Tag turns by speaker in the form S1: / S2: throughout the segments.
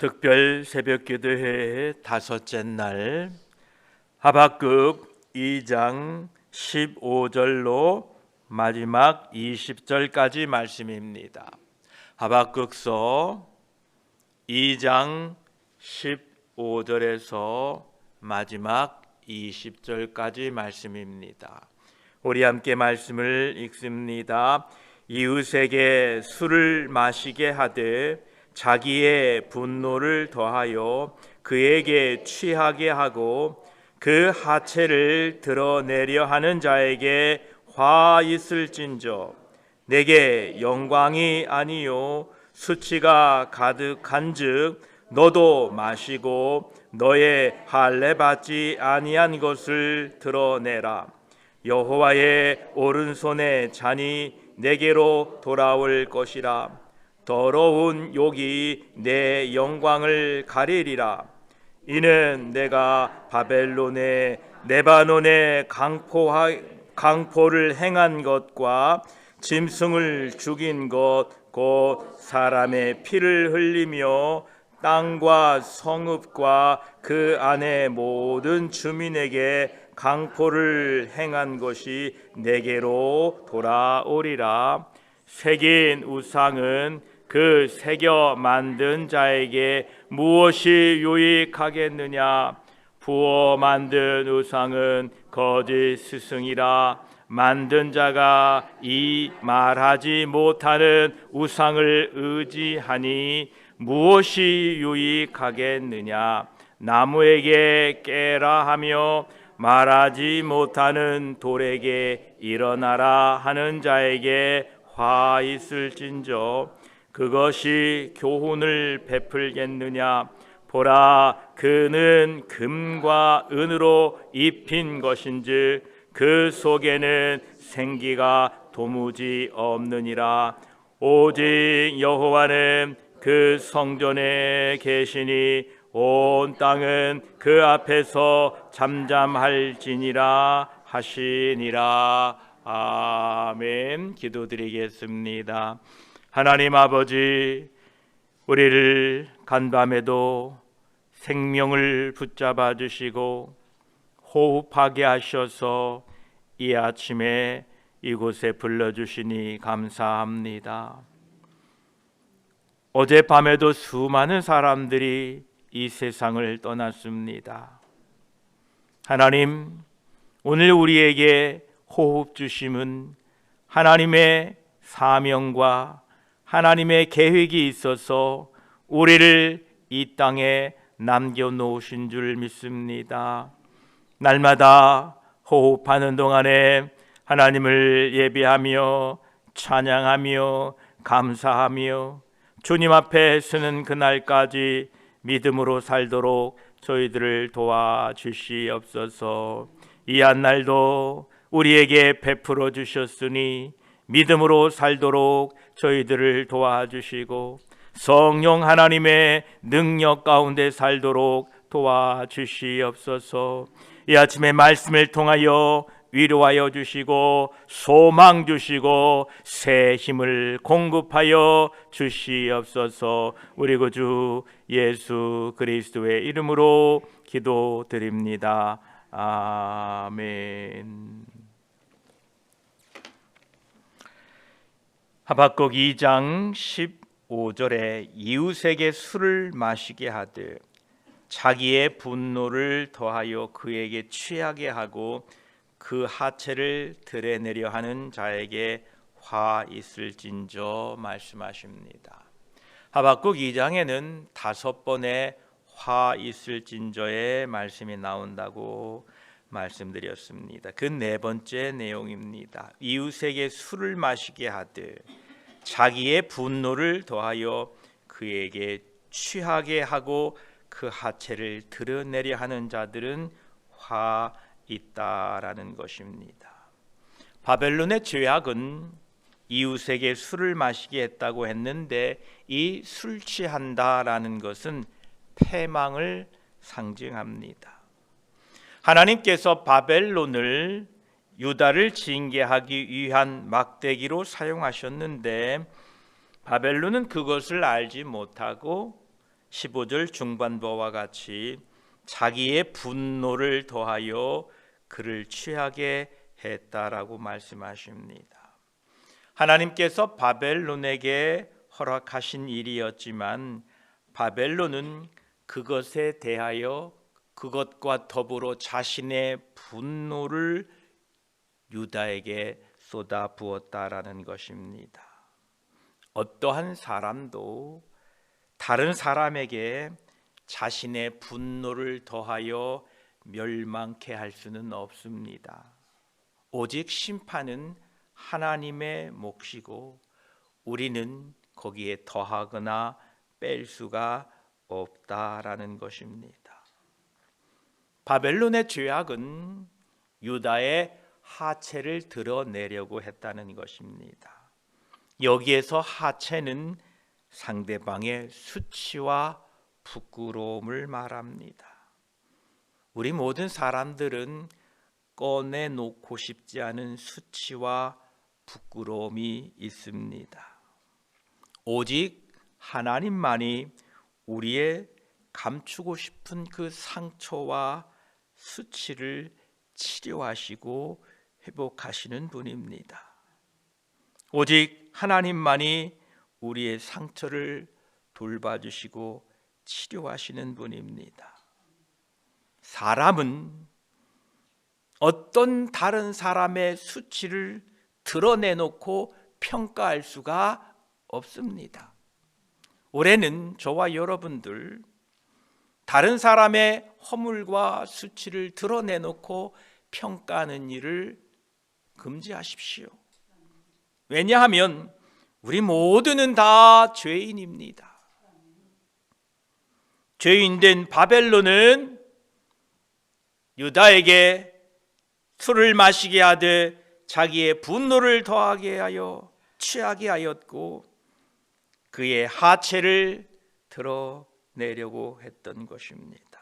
S1: 특별 새벽기도회 다섯째 날 하박국 2장 15절로 마지막 20절까지 말씀입니다. 하박국서 2장 15절에서 마지막 20절까지 말씀입니다. 우리 함께 말씀을 읽습니다. 이웃에게 술을 마시게 하되 자기의 분노를 더하여 그에게 취하게 하고 그 하체를 드러내려 하는 자에게 화 있을진저 내게 영광이 아니요 수치가 가득한즉 너도 마시고 너의 할례 받지 아니한 것을 드러내라. 여호와의 오른손의 잔이 내게로 돌아올 것이라. 더러운 욕이 내 영광을 가리리라. 이는 내가 바벨론의 레바논의 강포를 행한 것과 짐승을 죽인 것 곧 사람의 피를 흘리며 땅과 성읍과 그 안의 모든 주민에게 강포를 행한 것이 내게로 돌아오리라. 새긴 우상은 그 새겨 만든 자에게 무엇이 유익하겠느냐? 부어 만든 우상은 거짓 스승이라. 만든 자가 이 말하지 못하는 우상을 의지하니 무엇이 유익하겠느냐? 나무에게 깨라 하며 말하지 못하는 돌에게 일어나라 하는 자에게 화 있을진저 그것이 교훈을 베풀겠느냐? 보라, 그는 금과 은으로 입힌 것인즉 그 속에는 생기가 도무지 없느니라. 오직 여호와는 그 성전에 계시니 온 땅은 그 앞에서 잠잠할지니라 하시니라. 아멘. 기도드리겠습니다. 하나님 아버지, 우리를 간밤에도 생명을 붙잡아 주시고 호흡하게 하셔서 이 아침에 이곳에 불러주시니 감사합니다. 어젯밤에도 수많은 사람들이 이 세상을 떠났습니다. 하나님, 오늘 우리에게 호흡 주심은 하나님의 사명과 하나님의 계획이 있어서 우리를 이 땅에 남겨놓으신 줄 믿습니다. 날마다 호흡하는 동안에 하나님을 예배하며 찬양하며 감사하며 주님 앞에 서는 그날까지 믿음으로 살도록 저희들을 도와주시옵소서. 이 한날도 우리에게 베풀어 주셨으니 믿음으로 살도록 저희들을 도와주시고 성령 하나님의 능력 가운데 살도록 도와주시옵소서. 이 아침에 말씀을 통하여 위로하여 주시고 소망 주시고 새 힘을 공급하여 주시옵소서. 우리 구주 예수 그리스도의 이름으로 기도드립니다. 아멘. 하박국 2장 15절에 이웃에게 술을 마시게 하되 자기의 분노를 더하여 그에게 취하게 하고 그 하체를 드러내려 하는 자에게 화 있을진저 말씀하십니다. 하박국 2장에는 5번의 화 있을진저의 말씀이 나온다고 말씀드렸습니다. 그 4번째 내용입니다. 이웃에게 술을 마시게 하되 자기의 분노를 더하여 그에게 취하게 하고 그 하체를 드러내려 하는 자들은 화 있다라는 것입니다. 바벨론의 죄악은 이웃에게 술을 마시게 했다고 했는데 이 술 취한다라는 것은 패망을 상징합니다. 하나님께서 바벨론을 유다를 징계하기 위한 막대기로 사용하셨는데 바벨론은 그것을 알지 못하고 15절 중반부와 같이 자기의 분노를 더하여 그를 취하게 했다라고 말씀하십니다. 하나님께서 바벨론에게 허락하신 일이었지만 바벨론은 그것에 대하여 그것과 더불어 자신의 분노를 유다에게 쏟아 부었다라는 것입니다. 어떠한 사람도 다른 사람에게 자신의 분노를 더하여 멸망케 할 수는 없습니다. 오직 심판은 하나님의 몫이고 우리는 거기에 더하거나 뺄 수가 없다라는 것입니다. 바벨론의 죄악은 유다의 하체를 드러내려고 했다는 것입니다. 여기에서 하체는 상대방의 수치와 부끄러움을 말합니다. 우리 모든 사람들은 꺼내놓고 싶지 않은 수치와 부끄러움이 있습니다. 오직 하나님만이 우리의 감추고 싶은 그 상처와 수치를 치료하시고 회복하시는 분입니다. 오직 하나님만이 우리의 상처를 돌봐주시고 치료하시는 분입니다. 사람은 어떤 다른 사람의 수치를 드러내놓고 평가할 수가 없습니다. 올해는 저와 여러분들 다른 사람의 허물과 수치를 드러내놓고 평가하는 일을 금지하십시오. 왜냐하면 우리 모두는 다 죄인입니다. 죄인된 바벨론은 유다에게 술을 마시게 하되 자기의 분노를 더하게 하여 취하게 하였고 그의 하체를 드러내려고 했던 것입니다.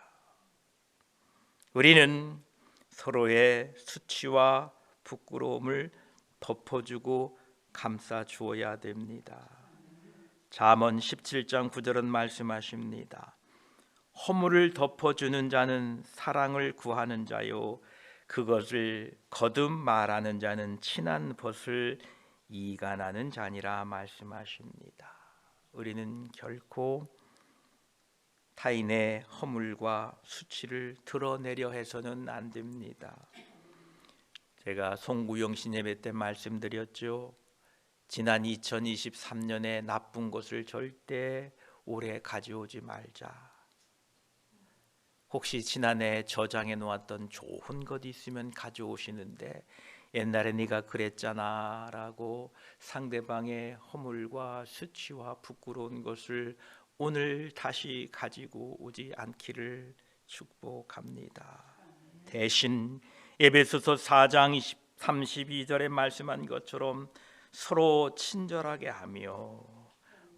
S1: 우리는 서로의 수치와 부끄러움을 덮어주고 감싸 주어야 됩니다. 잠언 17장 9절은 말씀하십니다. 허물을 덮어주는 자는 사랑을 구하는 자요 그것을 거듭 말하는 자는 친한 벗을 이간하는 자니라 말씀하십니다. 우리는 결코 타인의 허물과 수치를 드러내려 해서는 안 됩니다. 제가 송구영신 예배 때 말씀드렸죠. 지난 2023년에 나쁜 것을 절대 올해 가져오지 말자. 혹시 지난해 저장해 놓았던 좋은 것 있으면 가져오시는데 옛날에 네가 그랬잖아 라고 상대방의 허물과 수치와 부끄러운 것을 오늘 다시 가지고 오지 않기를 축복합니다. 대신 에베소서 4장 32절에 말씀한 것처럼 서로 친절하게 하며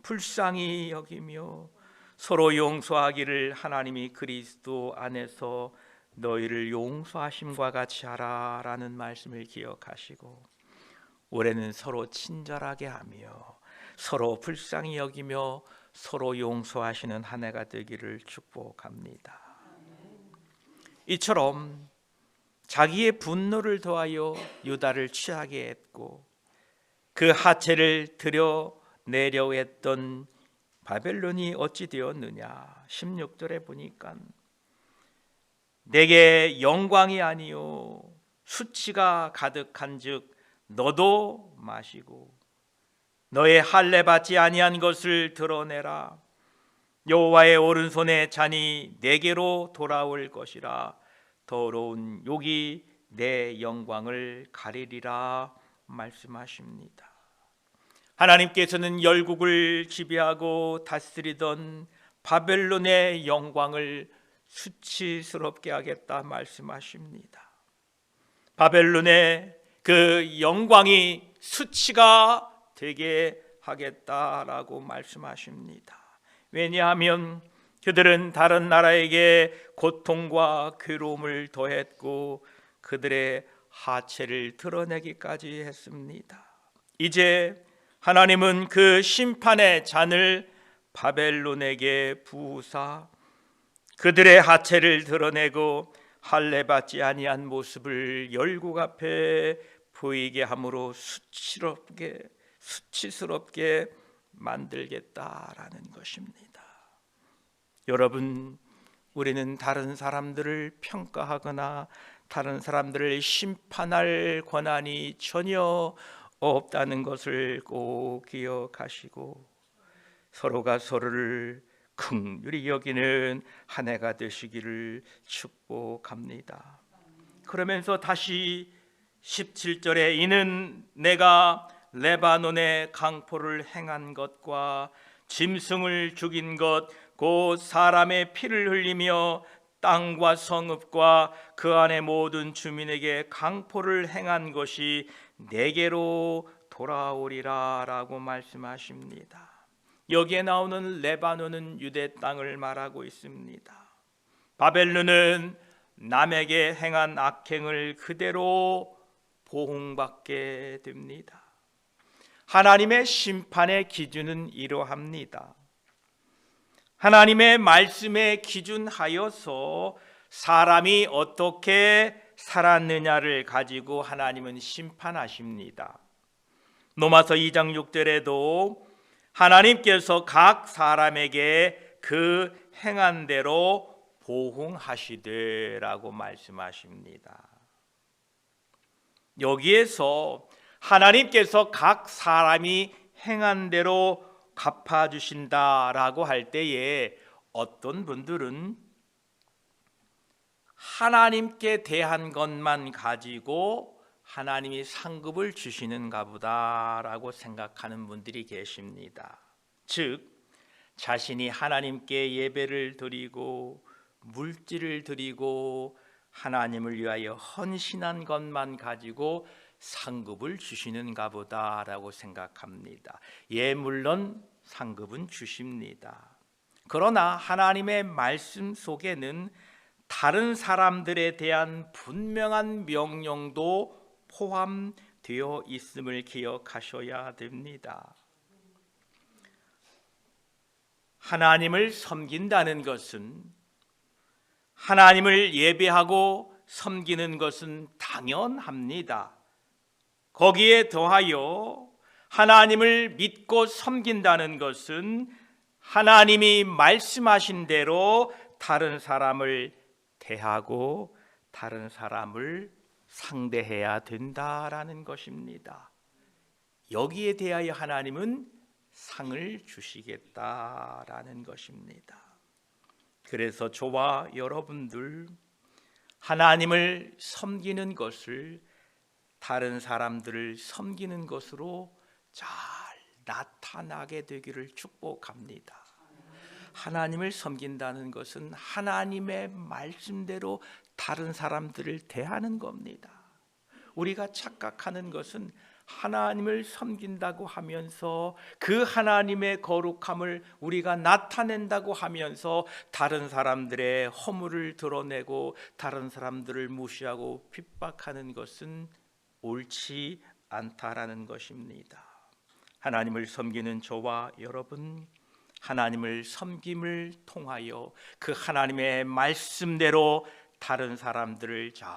S1: 불쌍히 여기며 서로 용서하기를 하나님이 그리스도 안에서 너희를 용서하심과 같이 하라라는 말씀을 기억하시고 올해는 서로 친절하게 하며 서로 불쌍히 여기며 서로 용서하시는 한 해가 되기를 축복합니다. 이처럼 자기의 분노를 더하여 유다를 취하게 했고 그 하체를 드러내려 했던 바벨론이 어찌 되었느냐. 16절에 보니까 내게 영광이 아니요 수치가 가득한즉 너도 마시고 너의 할례 받지 아니한 것을 드러내라. 여호와의 오른손에 잔이 내게로 돌아올 것이라. 더러운 욕이 내 영광을 가리리라 말씀하십니다. 하나님께서는 열국을 지배하고 다스리던 바벨론의 영광을 수치스럽게 하겠다 말씀하십니다. 바벨론의 그 영광이 수치가 되게 하겠다라고 말씀하십니다. 왜냐하면 그들은 다른 나라에게 고통과 괴로움을 더했고 그들의 하체를 드러내기까지 했습니다. 이제 하나님은 그 심판의 잔을 바벨론에게 부으사 그들의 하체를 드러내고 할례받지 아니한 모습을 열국 앞에 보이게 함으로 수치스럽게 만들겠다라는 것입니다. 여러분, 우리는 다른 사람들을 평가하거나 다른 사람들을 심판할 권한이 전혀 없다는 것을 꼭 기억하시고 서로가 서로를 긍휼히 여기는 한 해가 되시기를 축복합니다. 그러면서 다시 17절에 이는 내가 레바논의 강포를 행한 것과 짐승을 죽인 것 곧 사람의 피를 흘리며 땅과 성읍과 그 안의 모든 주민에게 강포를 행한 것이 내게로 돌아오리라 라고 말씀하십니다. 여기에 나오는 레바논은 유대 땅을 말하고 있습니다. 바벨론은 남에게 행한 악행을 그대로 보응받게 됩니다. 하나님의 심판의 기준은 이러합니다. 하나님의 말씀에 기준하여서 사람이 어떻게 살았느냐를 가지고 하나님은 심판하십니다. 로마서 2장 6절에도 하나님께서 각 사람에게 그 행한 대로 보응하시되라고 말씀하십니다. 여기에서 하나님께서 각 사람이 행한 대로 갚아주신다라고 할 때에 어떤 분들은 하나님께 대한 것만 가지고 하나님이 상급을 주시는가 보다라고 생각하는 분들이 계십니다. 즉 자신이 하나님께 예배를 드리고 물질을 드리고 하나님을 위하여 헌신한 것만 가지고 상급을 주시는가 보다라고 생각합니다. 예, 물론 상급은 주십니다. 그러나 하나님의 말씀 속에는 다른 사람들에 대한 분명한 명령도 포함되어 있음을 기억하셔야 됩니다. 하나님을 섬긴다는 것은, 하나님을 예배하고 섬기는 것은 당연합니다. 거기에 더하여 하나님을 믿고 섬긴다는 것은 하나님이 말씀하신 대로 다른 사람을 대하고 다른 사람을 상대해야 된다라는 것입니다. 여기에 대하여 하나님은 상을 주시겠다라는 것입니다. 그래서 저와 여러분들 하나님을 섬기는 것을 다른 사람들을 섬기는 것으로 잘 나타나게 되기를 축복합니다. 하나님을 섬긴다는 것은 하나님의 말씀대로 다른 사람들을 대하는 겁니다. 우리가 착각하는 것은 하나님을 섬긴다고 하면서 그 하나님의 거룩함을 우리가 나타낸다고 하면서 다른 사람들의 허물을 드러내고 다른 사람들을 무시하고 핍박하는 것은 옳지 않다라는 것입니다. 하나님을 섬기는 저와 여러분, 하나님을 섬김을 통하여 그 하나님의 말씀대로 다른 사람들을 잘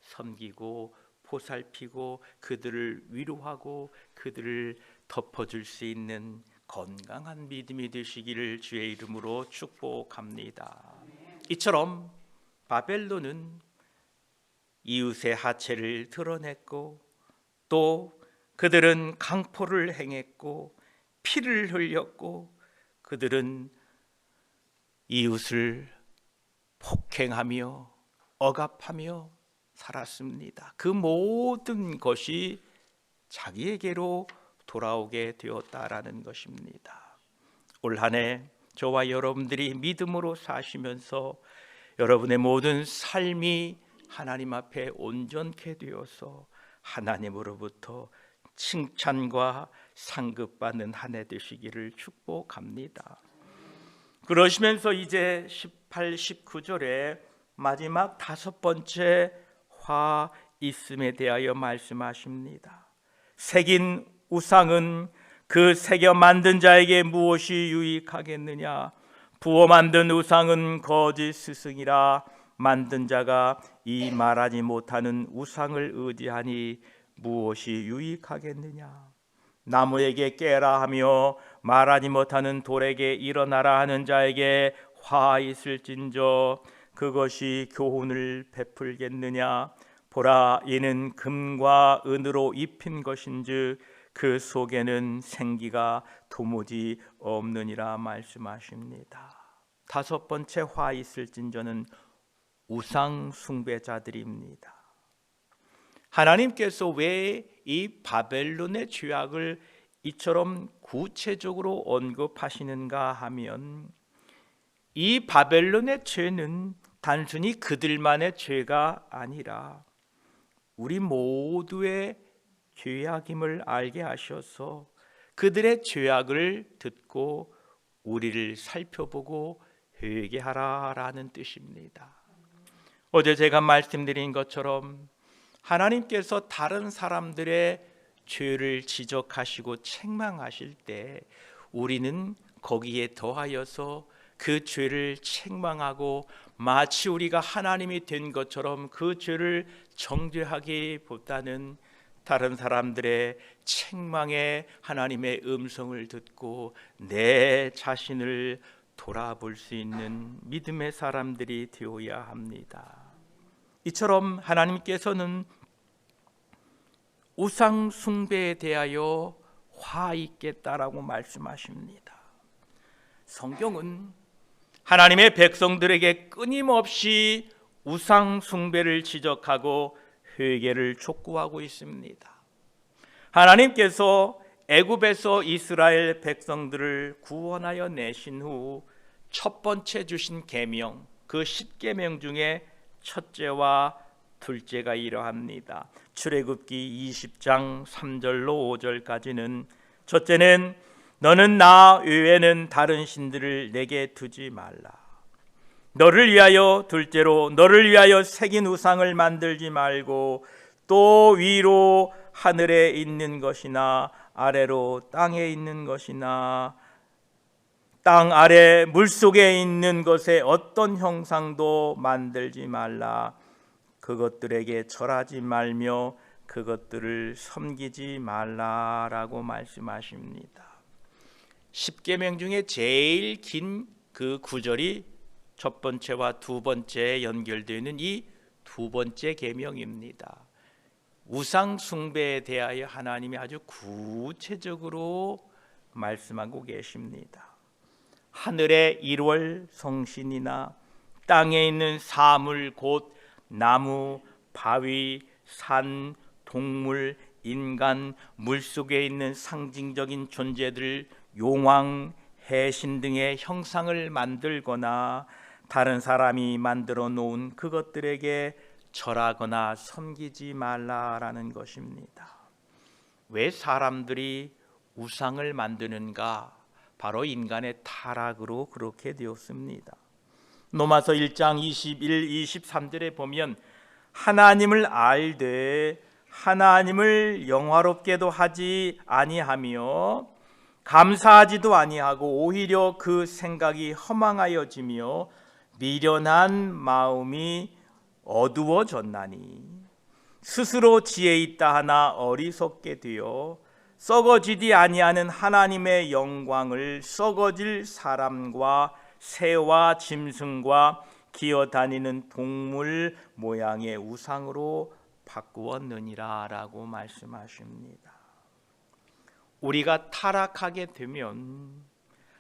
S1: 섬기고 보살피고 그들을 위로하고 그들을 덮어줄 수 있는 건강한 믿음이 되시기를 주의 이름으로 축복합니다. 이처럼 바벨론은 이웃의 하체를 드러냈고 또 그들은 강포를 행했고 피를 흘렸고 그들은 이웃을 폭행하며 억압하며 살았습니다. 그 모든 것이 자기에게로 돌아오게 되었다라는 것입니다. 올 한 해 저와 여러분들이 믿음으로 사시면서 여러분의 모든 삶이 하나님 앞에 온전케 되어서 하나님으로부터 칭찬과 상급받는 한 해 되시기를 축복합니다. 그러시면서 이제 18, 19절에 마지막 다섯 번째 화 있음에 대하여 말씀하십니다. 새긴 우상은 그 새겨 만든 자에게 무엇이 유익하겠느냐? 부어 만든 우상은 거짓 스승이라. 만든 자가 이 말하지 못하는 우상을 의지하니 무엇이 유익하겠느냐? 나무에게 깨라 하며 말하지 못하는 돌에게 일어나라 하는 자에게 화 있을진저 그것이 교훈을 베풀겠느냐? 보라, 이는 금과 은으로 입힌 것인즉 그 속에는 생기가 도무지 없느니라 말씀하십니다. 다섯 번째 화 있을진저는 우상 숭배자들입니다. 하나님께서 왜 이 바벨론의 죄악을 이처럼 구체적으로 언급하시는가 하면, 이 바벨론의 죄는 단순히 그들만의 죄가 아니라 우리 모두의 죄악임을 알게 하셔서 그들의 죄악을 듣고 우리를 살펴보고 회개하라라는 뜻입니다. 어제 제가 말씀드린 것처럼 하나님께서 다른 사람들의 죄를 지적하시고 책망하실 때 우리는 거기에 더하여서 그 죄를 책망하고 마치 우리가 하나님이 된 것처럼 그 죄를 정죄하기보다는 다른 사람들의 책망에 하나님의 음성을 듣고 내 자신을 돌아볼 수 있는 믿음의 사람들이 되어야 합니다. 이처럼 하나님께서는 우상 숭배에 대하여 화 있겠다라고 말씀하십니다. 성경은 하나님의 백성들에게 끊임없이 우상 숭배를 지적하고 회개를 촉구하고 있습니다. 하나님께서 애굽에서 이스라엘 백성들을 구원하여 내신 후 첫 번째 주신 계명, 그 10계명 중에 첫째와 둘째가 이러합니다. 출애굽기 20장 3절로 5절까지는 첫째는 너는 나 외에는 다른 신들을 내게 두지 말라. 너를 위하여, 둘째로 너를 위하여 새긴 우상을 만들지 말고 또 위로 하늘에 있는 것이나 아래로 땅에 있는 것이나 땅 아래 물속에 있는 것에 어떤 형상도 만들지 말라. 그것들에게 절하지 말며 그것들을 섬기지 말라라고 말씀하십니다. 10계명 중에 제일 긴 그 구절이 첫 번째와 두 번째에 연결되어 있는 이 두 번째 계명입니다. 우상 숭배에 대하여 하나님이 아주 구체적으로 말씀하고 계십니다. 하늘의 일월 성신이나 땅에 있는 사물 곧 나무, 바위, 산, 동물, 인간, 물속에 있는 상징적인 존재들, 용왕, 해신 등의 형상을 만들거나 다른 사람이 만들어 놓은 그것들에게 절하거나 섬기지 말라라는 것입니다. 왜 사람들이 우상을 만드는가? 바로 인간의 타락으로 그렇게 되었습니다. 로마서 1장 21, 23절에 보면 하나님을 알되 하나님을 영화롭게도 하지 아니하며 감사하지도 아니하고 오히려 그 생각이 허망하여지며 미련한 마음이 어두워졌나니 스스로 지혜 있다 하나 어리석게 되어 썩어지지 아니하는 하나님의 영광을 썩어질 사람과 새와 짐승과 기어다니는 동물 모양의 우상으로 바꾸었느니라 라고 말씀하십니다. 우리가 타락하게 되면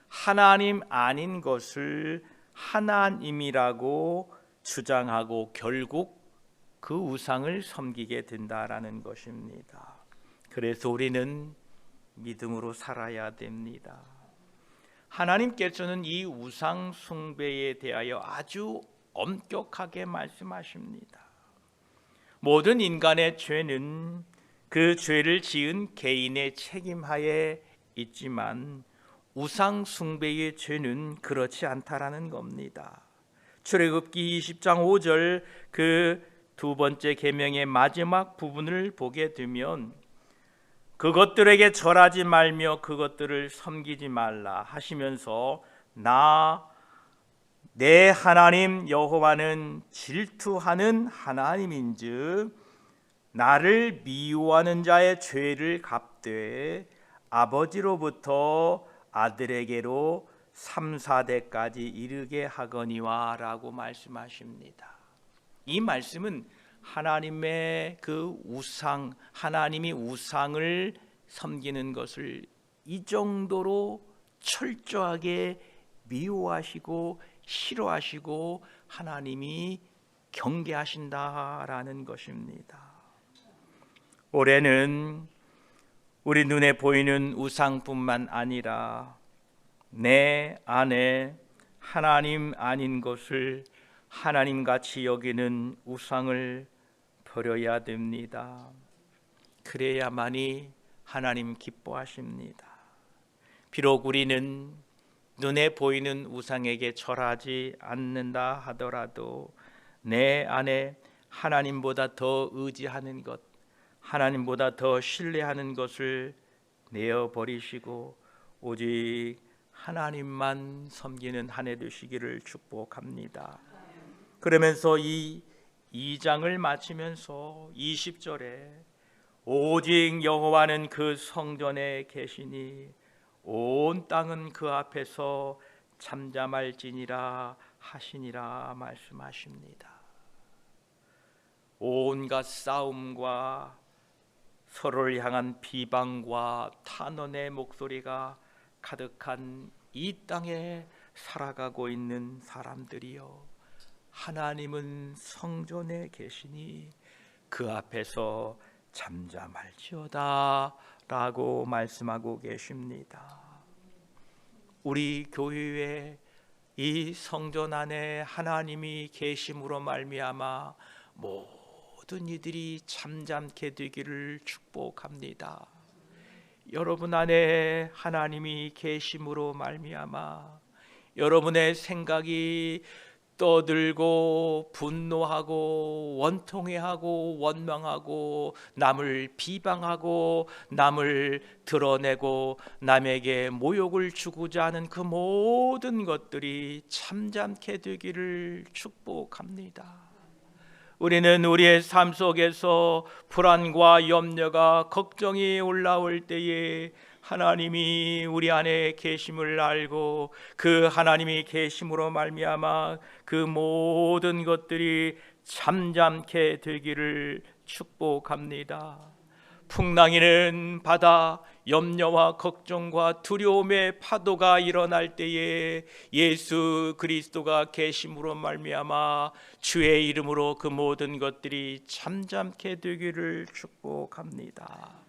S1: 하나님 아닌 것을 하나님이라고 주장하고 결국 그 우상을 섬기게 된다라는 것입니다. 그래서 우리는 믿음으로 살아야 됩니다. 하나님께서는 이 우상 숭배에 대하여 아주 엄격하게 말씀하십니다. 모든 인간의 죄는 그 죄를 지은 개인의 책임하에 있지만 우상 숭배의 죄는 그렇지 않다라는 겁니다. 출애굽기 20장 5절 그 두 번째 계명의 마지막 부분을 보게 되면 그것들에게 절하지 말며 그것들을 섬기지 말라 하시면서 내 하나님 여호와는 질투하는 하나님인즉 나를 미워하는 자의 죄를 갚되 아버지로부터 아들에게로 3, 4대까지 이르게 하거니와 라고 말씀하십니다. 이 말씀은 하나님의 그 우상, 하나님이 우상을 섬기는 것을 이 정도로 철저하게 미워하시고 싫어하시고 하나님이 경계하신다라는 것입니다. 올해는 우리 눈에 보이는 우상뿐만 아니라 내 안에 하나님 아닌 것을 하나님같이 여기는 우상을 버려야 됩니다. 그래야만이 하나님 기뻐하십니다. 비록 우리는 눈에 보이는 우상에게 절하지 않는다 하더라도 내 안에 하나님보다 더 의지하는 것, 하나님보다 더 신뢰하는 것을 내어버리시고 오직 하나님만 섬기는 한 해 되시기를 축복합니다. 그러면서 이 2장을 마치면서 20절에 오직 여호와는 그 성전에 계시니 온 땅은 그 앞에서 잠잠할지니라 하시니라 말씀하십니다. 온갖 싸움과 서로를 향한 비방과 탄원의 목소리가 가득한 이 땅에 살아가고 있는 사람들이여, 하나님은 성전에 계시니 그 앞에서 잠잠할지어다 라고 말씀하고 계십니다. 우리 교회에 이 성전 안에 하나님이 계심으로 말미암아 모든 이들이 잠잠케 되기를 축복합니다. 여러분 안에 하나님이 계심으로 말미암아 여러분의 생각이 떠들고 분노하고 원통해하고 원망하고 남을 비방하고 남을 드러내고 남에게 모욕을 주고자 하는 그 모든 것들이 잠잠케 되기를 축복합니다. 우리는 우리의 삶 속에서 불안과 염려가 걱정이 올라올 때에 하나님이 우리 안에 계심을 알고 그 하나님이 계심으로 말미암아 그 모든 것들이 잠잠케 되기를 축복합니다. 풍랑이는 바다, 염려와 걱정과 두려움의 파도가 일어날 때에 예수 그리스도가 계심으로 말미암아 주의 이름으로 그 모든 것들이 잠잠케 되기를 축복합니다.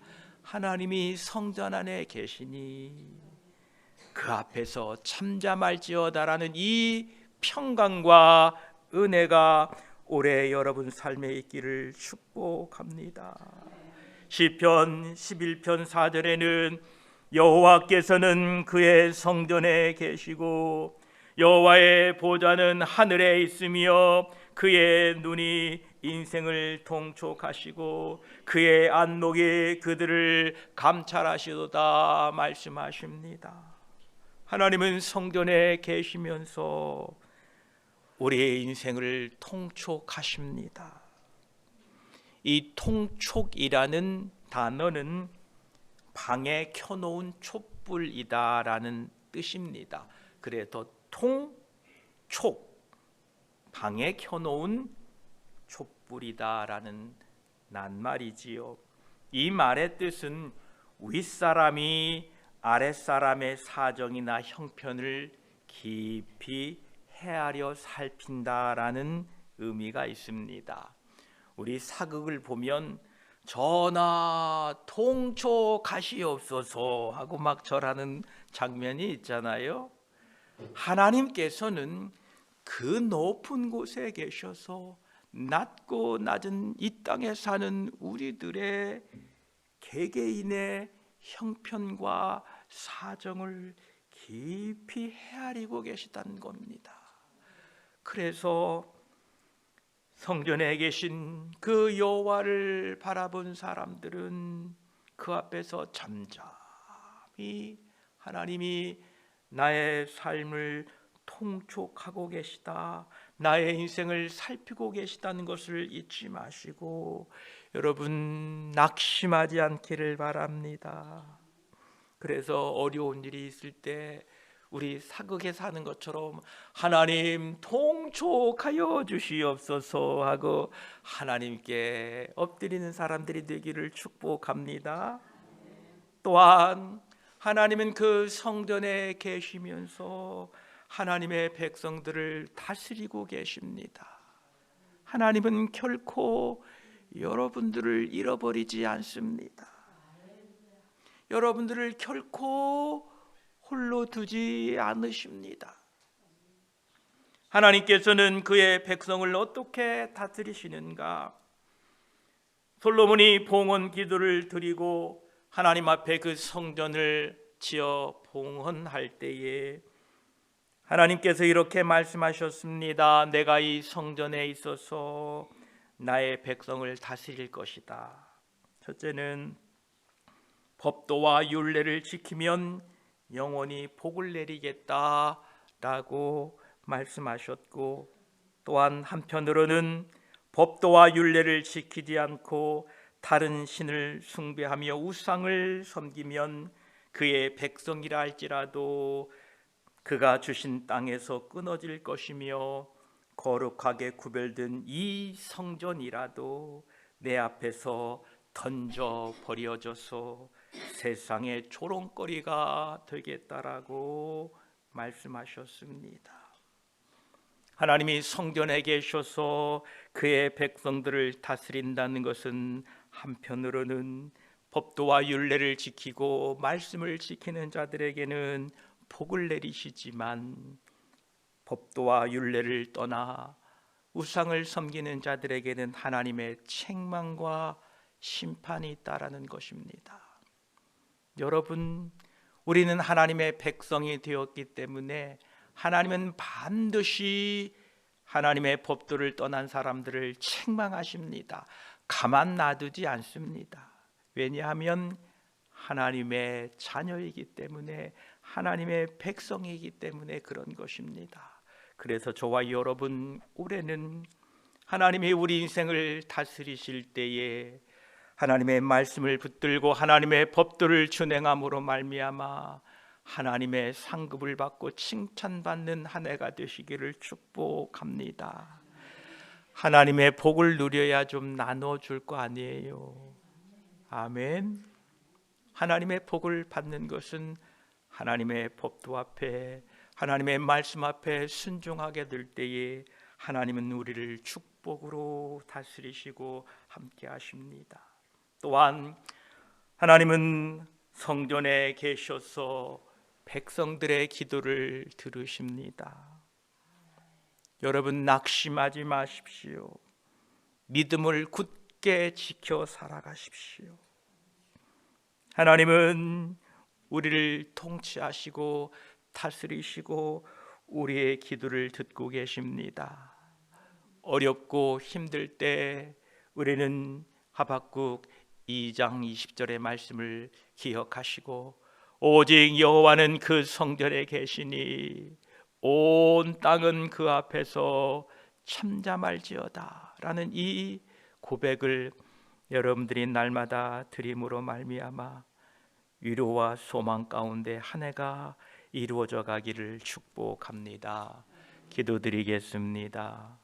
S1: 하나님이 성전 안에 계시니 그 앞에서 잠잠할지어다라는 이 평강과 은혜가 올해 여러분 삶에 있기를 축복합니다. 시편 11편 4절에는 여호와께서는 그의 성전에 계시고 여호와의 보좌는 하늘에 있으며 그의 눈이 인생을 통촉하시고 그의 안목이 그들을 감찰하시도다 말씀하십니다. 하나님은 성전에 계시면서 우리의 인생을 통촉하십니다. 이 통촉이라는 단어는 방에 켜놓은 촛불이다라는 뜻입니다. 그래서 통촉, 방에 켜놓은 촛불이다라는 낱말이지요. 이 말의 뜻은 윗사람이 아랫사람의 사정이나 형편을 깊이 헤아려 살핀다라는 의미가 있습니다. 우리 사극을 보면 전하 통촉하시옵소서 하고 막 절하는 장면이 있잖아요. 하나님께서는 그 높은 곳에 계셔서 낮고 낮은 이 땅에 사는 우리들의 개개인의 형편과 사정을 깊이 헤아리고 계시다는 겁니다. 그래서 성전에 계신 그 여호와를 바라본 사람들은 그 앞에서 잠잠히 하나님이 나의 삶을 통촉하고 계시다, 나의 인생을 살피고 계시다는 것을 잊지 마시고 여러분 낙심하지 않기를 바랍니다. 그래서 어려운 일이 있을 때 우리 사극에 사는 것처럼 하나님 통촉하여 주시옵소서 하고 하나님께 엎드리는 사람들이 되기를 축복합니다. 또한 하나님은 그 성전에 계시면서 하나님의 백성들을 다스리고 계십니다. 하나님은 결코 여러분들을 잃어버리지 않습니다. 여러분들을 결코 홀로 두지 않으십니다. 하나님께서는 그의 백성을 어떻게 다스리시는가? 솔로몬이 봉헌 기도를 드리고 하나님 앞에 그 성전을 지어 봉헌할 때에 하나님께서 이렇게 말씀하셨습니다. 내가 이 성전에 있어서 나의 백성을 다스릴 것이다. 첫째는 법도와 율례를 지키면 영원히 복을 내리겠다라고 말씀하셨고, 또한 한편으로는 법도와 율례를 지키지 않고 다른 신을 숭배하며 우상을 섬기면 그의 백성이라 할지라도 그가 주신 땅에서 끊어질 것이며 거룩하게 구별된 이 성전이라도 내 앞에서 던져 버려져서 세상의 조롱거리가 되겠다라고 말씀하셨습니다. 하나님이 성전에 계셔서 그의 백성들을 다스린다는 것은 한편으로는 법도와 율례를 지키고 말씀을 지키는 자들에게는 복을 내리시지만 법도와 율례를 떠나 우상을 섬기는 자들에게는 하나님의 책망과 심판이 있다라는 것입니다. 여러분, 우리는 하나님의 백성이 되었기 때문에 하나님은 반드시 하나님의 법도를 떠난 사람들을 책망하십니다. 가만 놔두지 않습니다. 왜냐하면 하나님의 자녀이기 때문에, 하나님의 백성이기 때문에 그런 것입니다. 그래서 저와 여러분, 올해는 하나님이 우리 인생을 다스리실 때에 하나님의 말씀을 붙들고 하나님의 법도를 준행함으로 말미암아 하나님의 상급을 받고 칭찬받는 한 해가 되시기를 축복합니다. 하나님의 복을 누려야 좀 나눠줄 거 아니에요. 아멘. 하나님의 복을 받는 것은 하나님의 법도 앞에, 하나님의 말씀 앞에 순종하게 될 때에 하나님은 우리를 축복으로 다스리시고 함께 하십니다. 또한 하나님은 성전에 계셔서 백성들의 기도를 들으십니다. 여러분, 낙심하지 마십시오. 믿음을 굳게 지켜 살아가십시오. 하나님은 우리를 통치하시고 다스리시고 우리의 기도를 듣고 계십니다. 어렵고 힘들 때 우리는 하박국 2장 20절의 말씀을 기억하시고 오직 여호와는 그 성전에 계시니 온 땅은 그 앞에서 참잠할지어다 라는 이 고백을 여러분들이 날마다 드림으로 말미암아 위로와 소망 가운데 한 해가 이루어져 가기를 축복합니다. 기도드리겠습니다.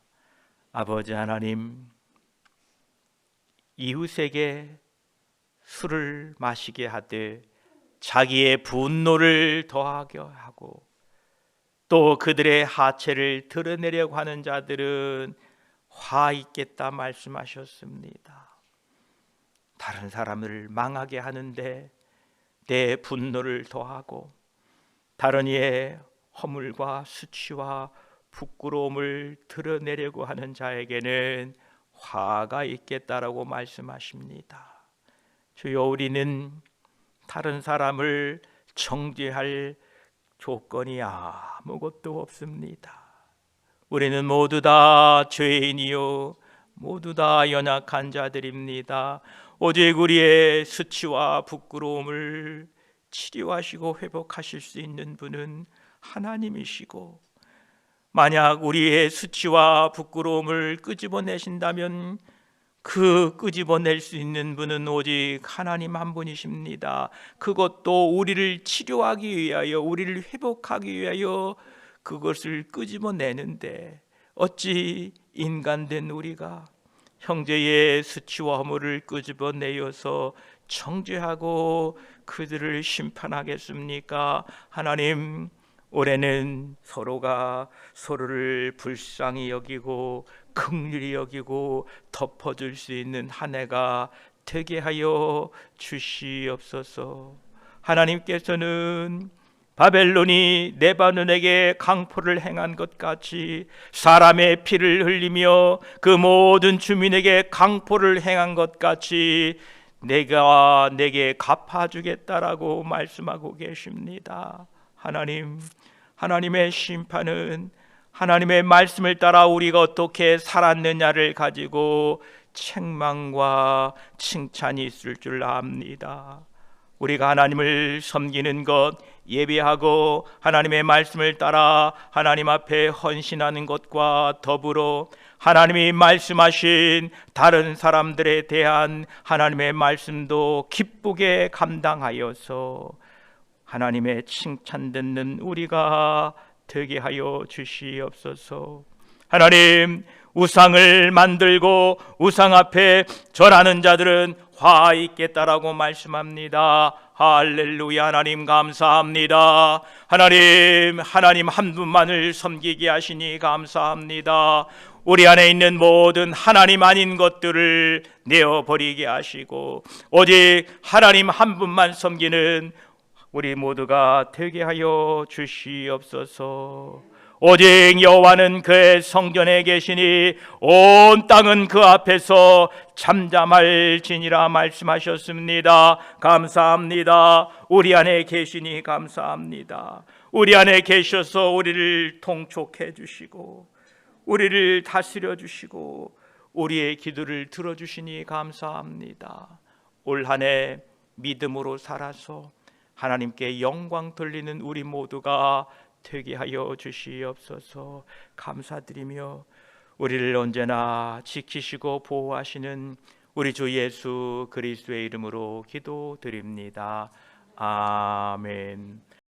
S1: 아버지 하나님, 이웃에게 술을 마시게 하되 자기의 분노를 더하게 하고 또 그들의 하체를 드러내려고 하는 자들은 화 있겠다 말씀하셨습니다. 다른 사람을 망하게 하는데 내 분노를 더하고 다른 이의 허물과 수치와 부끄러움을 드러내려고 하는 자에게는 화가 있겠다라고 말씀하십니다. 주여, 우리는 다른 사람을 정죄할 조건이 아무것도 없습니다. 우리는 모두 다 죄인이요 모두 다 연약한 자들입니다. 오직 우리의 수치와 부끄러움을 치료하시고 회복하실 수 있는 분은 하나님이시고, 만약 우리의 수치와 부끄러움을 끄집어내신다면 그 끄집어낼 수 있는 분은 오직 하나님 한 분이십니다. 그것도 우리를 치료하기 위하여, 우리를 회복하기 위하여 그것을 끄집어내는데, 어찌 인간된 우리가 형제의 수치와 허물을 끄집어내어서 정죄하고 그들을 심판하겠습니까? 하나님, 올해는 서로가 서로를 불쌍히 여기고 긍휼히 여기고 덮어줄 수 있는 한 해가 되게 하여 주시옵소서. 하나님께서는 바벨론이 레바논에게 강포를 행한 것 같이 사람의 피를 흘리며 그 모든 주민에게 강포를 행한 것 같이 내가 내게 갚아주겠다라고 말씀하고 계십니다. 하나님, 하나님의 심판은 하나님의 말씀을 따라 우리가 어떻게 살았느냐를 가지고 책망과 칭찬이 있을 줄 압니다. 우리가 하나님을 섬기는 것, 예배하고 하나님의 말씀을 따라 하나님 앞에 헌신하는 것과 더불어 하나님이 말씀하신 다른 사람들에 대한 하나님의 말씀도 기쁘게 감당하여서 하나님의 칭찬 듣는 우리가 되게 하여 주시옵소서. 하나님, 우상을 만들고 우상 앞에 절하는 자들은 화 있겠다라고 말씀합니다. 할렐루야. 하나님 감사합니다. 하나님 한 분만을 섬기게 하시니 감사합니다. 우리 안에 있는 모든 하나님 아닌 것들을 내어버리게 하시고 오직 하나님 한 분만 섬기는 우리 모두가 되게 하여 주시옵소서. 오직 여호와는 그의 성전에 계시니 온 땅은 그 앞에서 잠잠할지니라 말씀하셨습니다. 감사합니다. 우리 안에 계시니 감사합니다. 우리 안에 계셔서 우리를 통촉해 주시고 우리를 다스려 주시고 우리의 기도를 들어주시니 감사합니다. 올 한 해 믿음으로 살아서 하나님께 영광 돌리는 우리 모두가 되게 하여 주시옵소서. 감사드리며 우리를 언제나 지키시고 보호하시는 우리 주 예수 그리스도의 이름으로 기도드립니다. 아멘.